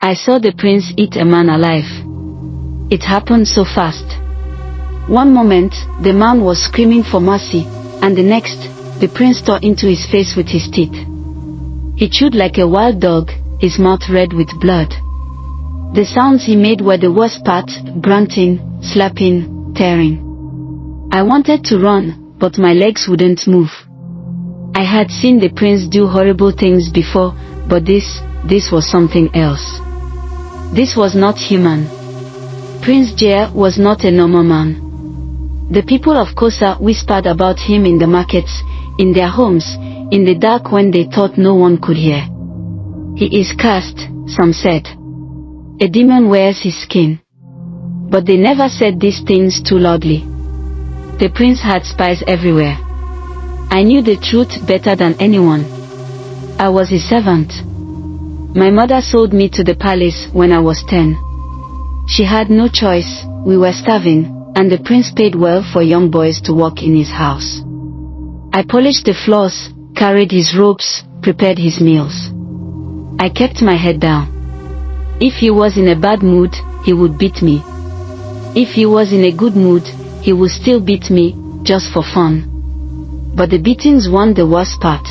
I saw the prince eat a man alive. It happened so fast. One moment, the man was screaming for mercy, and the next, the prince tore into his face with his teeth. He chewed like a wild dog, his mouth red with blood. The sounds he made were the worst part, grunting, slapping, tearing. I wanted to run, but my legs wouldn't move. I had seen the prince do horrible things before, but this was something else. This was not human. Prince Jair was not a normal man. The people of Kosa whispered about him in the markets, in their homes, in the dark when they thought no one could hear. He is cursed, some said. A demon wears his skin. But they never said these things too loudly. The prince had spies everywhere. I knew the truth better than anyone. I was his servant. My mother sold me to the palace when I was 10. She had no choice, we were starving, and the prince paid well for young boys to work in his house. I polished the floors, carried his robes, prepared his meals. I kept my head down. If he was in a bad mood, he would beat me. If he was in a good mood, he would still beat me, just for fun. But the beatings weren't the worst part.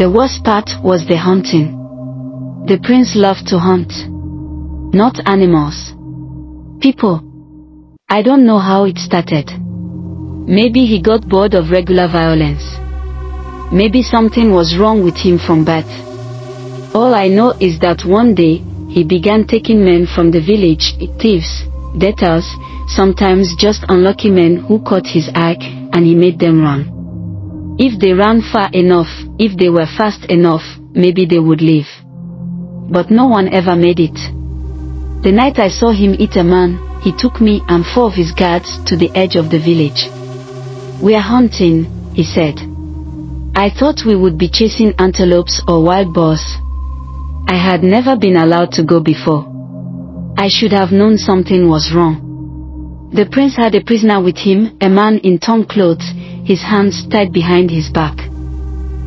The worst part was the hunting. The prince loved to hunt. Not animals. People. I don't know how it started. Maybe he got bored of regular violence. Maybe something was wrong with him from birth. All I know is that one day, he began taking men from the village, thieves, debtors, sometimes just unlucky men who caught his eye, and he made them run. If they ran far enough, if they were fast enough, maybe they would live. But no one ever made it. The night I saw him eat a man, he took me and 4 of his guards to the edge of the village. "We are hunting," he said. I thought we would be chasing antelopes or wild boars. I had never been allowed to go before. I should have known something was wrong. The prince had a prisoner with him, a man in torn clothes, his hands tied behind his back.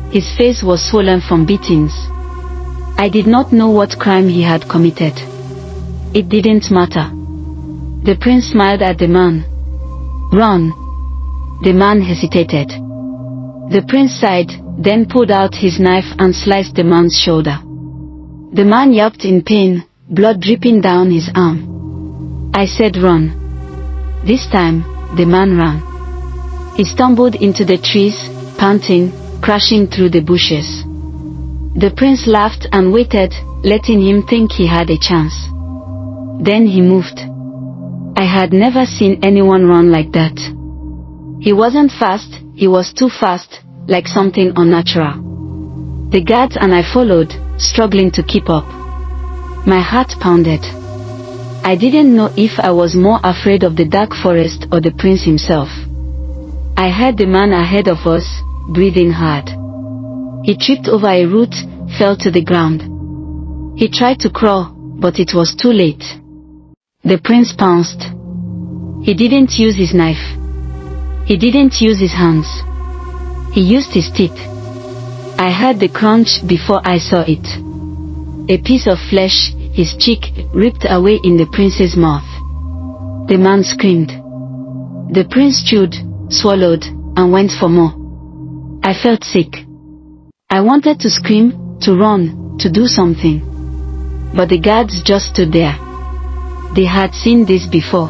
His face was swollen from beatings. I did not know what crime he had committed. It didn't matter. The prince smiled at the man. "Run." The man hesitated. The prince sighed, then pulled out his knife and sliced the man's shoulder. The man yelped in pain, blood dripping down his arm. I said, "Run." This time, the man ran. He stumbled into the trees, panting, crashing through the bushes. The prince laughed and waited, letting him think he had a chance. Then he moved. I had never seen anyone run like that. He wasn't fast, he was too fast, like something unnatural. The guards and I followed, struggling to keep up. My heart pounded. I didn't know if I was more afraid of the dark forest or the prince himself. I heard the man ahead of us, breathing hard. He tripped over a root, fell to the ground. He tried to crawl, but it was too late. The prince pounced. He didn't use his knife. He didn't use his hands. He used his teeth. I heard the crunch before I saw it. A piece of flesh, his cheek, ripped away in the prince's mouth. The man screamed. The prince chewed, swallowed, and went for more. I felt sick. I wanted to scream, to run, to do something. But the guards just stood there. They had seen this before.